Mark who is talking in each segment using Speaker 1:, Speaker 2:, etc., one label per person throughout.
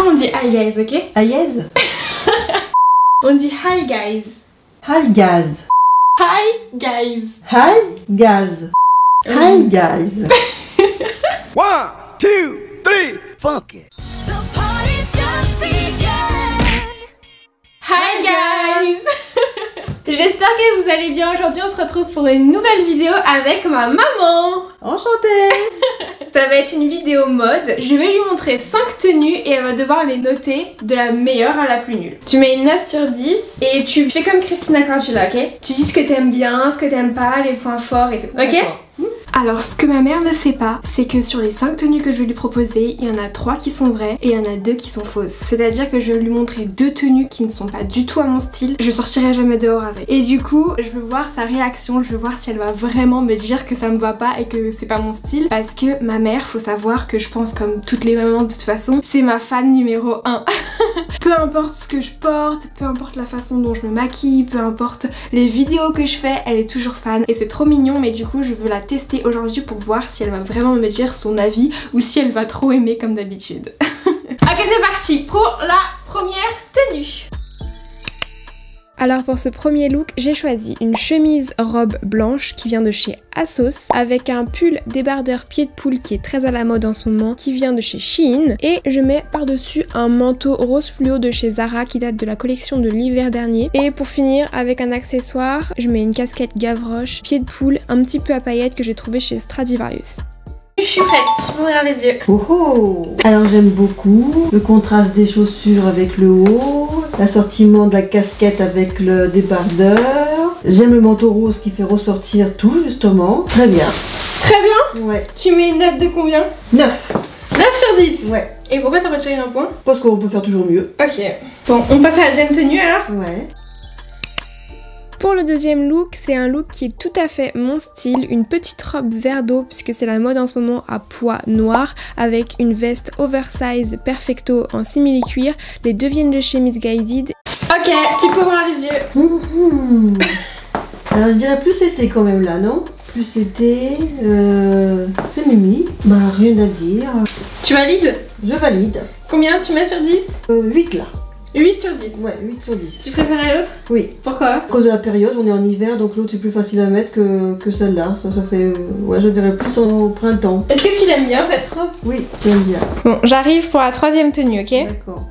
Speaker 1: Après on dit hi guys, ok?
Speaker 2: Aïez.
Speaker 1: On dit hi guys.
Speaker 2: Hi guys.
Speaker 1: Hi guys.
Speaker 2: Hi guys. Hi guys.
Speaker 3: 1, 2, 3, funk it.
Speaker 4: The party's just begun.
Speaker 1: Hi guys. J'espère que vous allez bien. Aujourd'hui on se retrouve pour une nouvelle vidéo avec ma maman.
Speaker 2: Enchantée.
Speaker 1: Ça va être une vidéo mode. Je vais lui montrer 5 tenues et elle va devoir les noter de la meilleure à la plus nulle. Tu mets une note sur 10 et tu fais comme Christina Cordula, ok? Tu dis ce que t'aimes bien, ce que t'aimes pas, les points forts et tout, ok? Alors ce que ma mère ne sait pas, c'est que sur les 5 tenues que je vais lui proposer, il y en a 3 qui sont vraies et il y en a 2 qui sont fausses. C'est-à-dire que je vais lui montrer 2 tenues qui ne sont pas du tout à mon style. Je sortirai jamais dehors avec. Et du coup, je veux voir sa réaction, je veux voir si elle va vraiment me dire que ça me va pas et que c'est pas mon style. Parce que ma mère, faut savoir que je pense comme toutes les mamans de toute façon, c'est ma fan numéro 1. Peu importe ce que je porte, peu importe la façon dont je me maquille, peu importe les vidéos que je fais, elle est toujours fan. Et c'est trop mignon, mais du coup je veux la tester aujourd'hui pour voir si elle va vraiment me dire son avis ou si elle va trop aimer comme d'habitude. Ok, c'est parti pour la première tenue. Alors pour ce premier look, j'ai choisi une chemise robe blanche qui vient de chez ASOS avec un pull débardeur pied de poule qui est très à la mode en ce moment qui vient de chez Shein et je mets par-dessus un manteau rose fluo de chez Zara qui date de la collection de l'hiver dernier et pour finir avec un accessoire, je mets une casquette Gavroche pied de poule un petit peu à paillettes que j'ai trouvé chez Stradivarius. Je suis prête, je peux ouvrir les yeux.
Speaker 2: Oh oh. Alors j'aime beaucoup le contraste des chaussures avec le haut, l'assortiment de la casquette avec le débardeur. J'aime le manteau rose qui fait ressortir tout justement. Très bien.
Speaker 1: Très bien.
Speaker 2: Ouais.
Speaker 1: Tu mets une note de combien?
Speaker 2: 9.
Speaker 1: 9 sur 10.
Speaker 2: Ouais.
Speaker 1: Et pourquoi t'as retiré un point?
Speaker 2: Parce qu'on peut faire toujours mieux.
Speaker 1: Ok. Bon, on passe à la deuxième tenue alors?
Speaker 2: Ouais.
Speaker 1: Pour le deuxième look, c'est un look qui est tout à fait mon style, une petite robe vert d'eau puisque c'est la mode en ce moment à pois noir avec une veste oversize perfecto en simili-cuir. Les deux viennent de chez Miss Guided. Ok, tu peux ouvrir les yeux.
Speaker 2: Alors je dirais plus été quand même là, non? Plus été, c'est Mimi. Bah rien à dire.
Speaker 1: Tu valides?
Speaker 2: Je valide.
Speaker 1: Combien tu mets sur 10?
Speaker 2: 8 là.
Speaker 1: 8 sur 10.
Speaker 2: Ouais, 8 sur 10.
Speaker 1: Tu préférais l'autre?
Speaker 2: Oui.
Speaker 1: Pourquoi?
Speaker 2: À cause de la période, on est en hiver, donc l'autre c'est plus facile à mettre que celle-là. Ça fait... ouais, je dirais plus au printemps.
Speaker 1: Est-ce que tu l'aimes bien cette robe?
Speaker 2: Oui, j'aime bien.
Speaker 1: Bon, j'arrive pour la troisième tenue, ok?
Speaker 2: D'accord.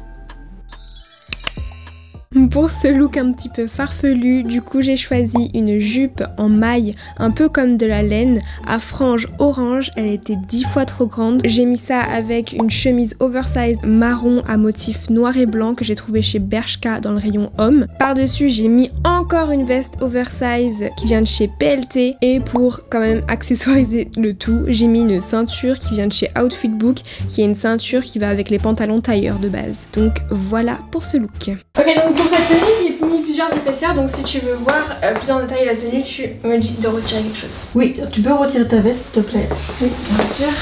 Speaker 1: Pour ce look un petit peu farfelu, du coup j'ai choisi une jupe en maille, un peu comme de la laine, à franges orange, elle était 10 fois trop grande. J'ai mis ça avec une chemise oversize marron à motif noir et blanc que j'ai trouvé chez Bershka dans le rayon homme. Par-dessus j'ai mis encore une veste oversize qui vient de chez PLT et pour quand même accessoiriser le tout, j'ai mis une ceinture qui vient de chez Outfit Book qui est une ceinture qui va avec les pantalons tailleurs de base. Donc voilà pour ce look. Ok, donc pour cette tenue, j'ai mis plusieurs épaisseurs, donc si tu veux voir plus en détail la tenue, tu me dis de retirer quelque chose.
Speaker 2: Oui, tu peux retirer ta veste s'il te plaît?
Speaker 1: Oui, bien sûr.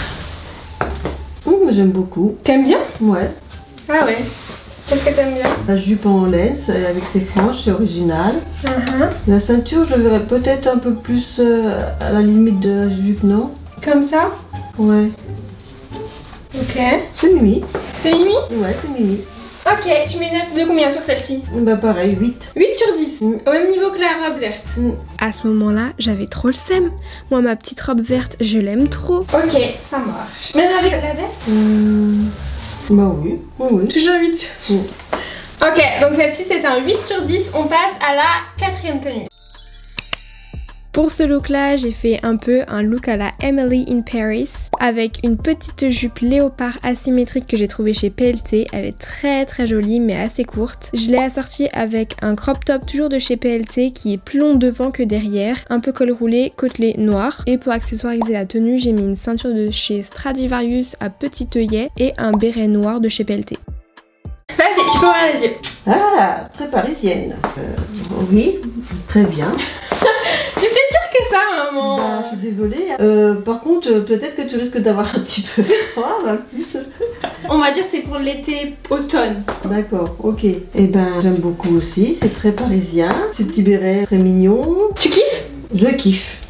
Speaker 2: J'aime beaucoup.
Speaker 1: T'aimes bien?
Speaker 2: Ouais.
Speaker 1: Ah ouais. Qu'est-ce que t'aimes bien?
Speaker 2: La jupe en laine avec ses franges, c'est original. La ceinture, je le verrais peut-être un peu plus à la limite de la jupe, non?
Speaker 1: Comme ça?
Speaker 2: Ouais.
Speaker 1: Ok.
Speaker 2: C'est Mimi.
Speaker 1: C'est Mimi?
Speaker 2: Ouais, c'est Mimi.
Speaker 1: Ok, tu mets une note de combien sur celle-ci?
Speaker 2: Bah pareil, 8.
Speaker 1: 8 sur 10, au même niveau que la robe verte. À ce moment-là, j'avais trop le seum. Moi, ma petite robe verte, je l'aime trop. Ok, ça marche. Même avec la veste?
Speaker 2: Bah oui, oui.
Speaker 1: Toujours 8. Ok, donc celle-ci c'est un 8 sur 10. On passe à la quatrième tenue. Pour ce look là, j'ai fait un peu un look à la Emily in Paris avec une petite jupe léopard asymétrique que j'ai trouvée chez PLT. Elle est très jolie mais assez courte. Je l'ai assortie avec un crop top toujours de chez PLT qui est plus long devant que derrière, un peu col roulé, côtelé noir. Et pour accessoiriser la tenue, j'ai mis une ceinture de chez Stradivarius à petit œillet et un béret noir de chez PLT. Vas-y, tu peux ouvrir les yeux.
Speaker 2: Ah, très parisienne. Oui, très bien.
Speaker 1: Tu sais dire que ça, maman?
Speaker 2: Bah, je suis désolée. Par contre, peut-être que tu risques d'avoir un petit peu froid, plus.
Speaker 1: On va dire c'est pour l'été automne.
Speaker 2: D'accord, ok. Eh ben, j'aime beaucoup aussi. C'est très parisien. Ce petit béret très mignon.
Speaker 1: Tu kiffes?
Speaker 2: Je kiffe.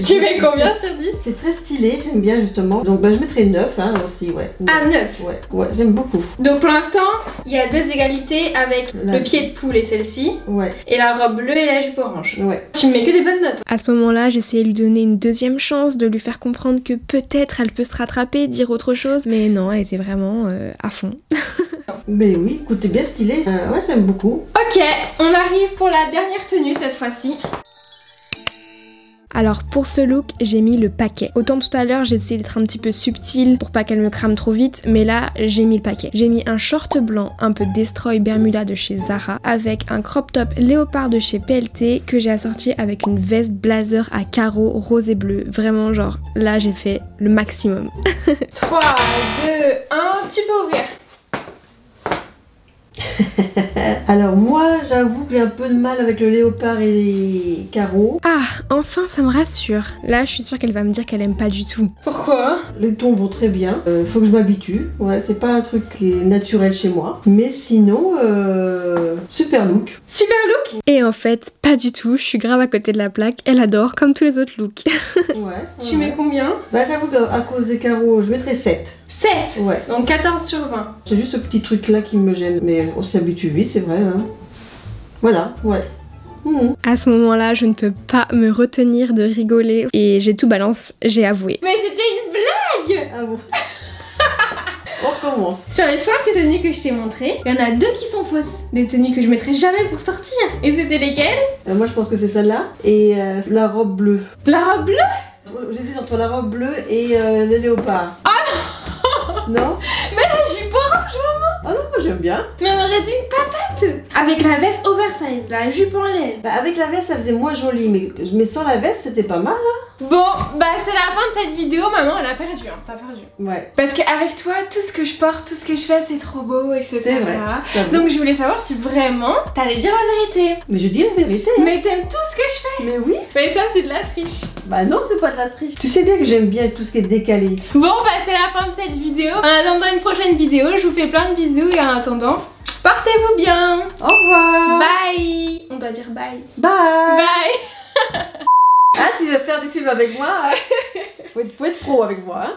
Speaker 1: Tu mets combien sur 10?
Speaker 2: C'est très stylé, j'aime bien justement. Donc je mettrais 9 hein, aussi, ouais.
Speaker 1: Ah, 9.
Speaker 2: Ouais, j'aime beaucoup.
Speaker 1: Donc pour l'instant, il y a 2 égalités avec le pied de poule et celle-ci.
Speaker 2: Ouais.
Speaker 1: Et la robe bleue et la jupe orange.
Speaker 2: Ouais.
Speaker 1: Tu me mets que des bonnes notes.
Speaker 5: À ce moment-là, j'essayais de lui donner une deuxième chance, de lui faire comprendre que peut-être elle peut se rattraper, dire autre chose, mais non, elle était vraiment à fond.
Speaker 2: Mais oui, écoute, t'es bien stylé. Ouais, j'aime beaucoup.
Speaker 1: Ok, on arrive pour la dernière tenue cette fois-ci.
Speaker 5: Alors pour ce look, j'ai mis le paquet. Autant tout à l'heure, j'ai essayé d'être un petit peu subtile pour pas qu'elle me crame trop vite, mais là, j'ai mis le paquet. J'ai mis un short blanc, un peu Destroy Bermuda de chez Zara, avec un crop top léopard de chez PLT que j'ai assorti avec une veste blazer à carreaux rose et bleu. Vraiment, genre, là, j'ai fait le maximum.
Speaker 1: 3, 2, 1, tu peux ouvrir.
Speaker 2: Alors moi, j'avoue que j'ai un peu de mal avec le léopard et les carreaux.
Speaker 5: Ah, enfin, ça me rassure. Là, je suis sûre qu'elle va me dire qu'elle aime pas du tout.
Speaker 1: Pourquoi?
Speaker 2: Les tons vont très bien. Faut que je m'habitue. Ouais, c'est pas un truc qui est naturel chez moi. Mais sinon, super look.
Speaker 1: Super look.
Speaker 5: Et en fait, pas du tout. Je suis grave à côté de la plaque. Elle adore, comme tous les autres looks.
Speaker 2: Ouais.
Speaker 1: Tu mets combien?
Speaker 2: Bah j'avoue qu'à cause des carreaux, je mettrais 7.
Speaker 1: 7.
Speaker 2: Ouais.
Speaker 1: Donc 14 sur 20.
Speaker 2: C'est juste ce petit truc là qui me gêne. Mais on s'habitue vite, c'est vrai. Hein. Voilà, ouais.
Speaker 5: À ce moment-là, je ne peux pas me retenir de rigoler et j'ai tout balance, j'ai avoué.
Speaker 1: Mais c'était une blague.
Speaker 2: Ah bon. On recommence.
Speaker 1: Sur les 5 tenues que je t'ai montrées, il y en a 2 qui sont fausses. Des tenues que je mettrais jamais pour sortir. Et c'était lesquelles?
Speaker 2: Moi je pense que c'est celle-là. Et la robe bleue.
Speaker 1: La robe bleue?
Speaker 2: J'hésite entre la robe bleue et le léopard.
Speaker 1: Ah non.
Speaker 2: Non?
Speaker 1: Mais la jupe orange, maman.
Speaker 2: Ah non, moi j'aime bien.
Speaker 1: Mais on aurait dit une patate. Avec la veste oversize, la jupe en laine.
Speaker 2: Bah avec la veste ça faisait moins joli, mais sans la veste c'était pas mal. Hein.
Speaker 1: Bon, bah c'est la fin de cette vidéo, maman, elle a perdu, hein, t'as perdu.
Speaker 2: Ouais.
Speaker 1: Parce qu'avec toi, tout ce que je porte, tout ce que je fais, c'est trop beau, etc.
Speaker 2: C'est vrai.
Speaker 1: Donc je voulais savoir si vraiment t'allais dire la vérité.
Speaker 2: Mais je dis la vérité. Hein.
Speaker 1: Mais t'aimes tout ce que je fais.
Speaker 2: Mais oui.
Speaker 1: Mais ça, c'est de la triche.
Speaker 2: Bah non, c'est pas de la triche. Tu sais bien que j'aime bien tout ce qui est décalé.
Speaker 1: Bon, bah c'est la fin de cette vidéo. En attendant une prochaine vidéo, je vous fais plein de bisous et en attendant, portez-vous bien.
Speaker 2: Au revoir.
Speaker 1: Bye. On doit dire bye.
Speaker 2: Bye.
Speaker 1: Bye.
Speaker 2: Ah, tu veux faire du film avec moi hein. Faut être pro avec moi. Hein.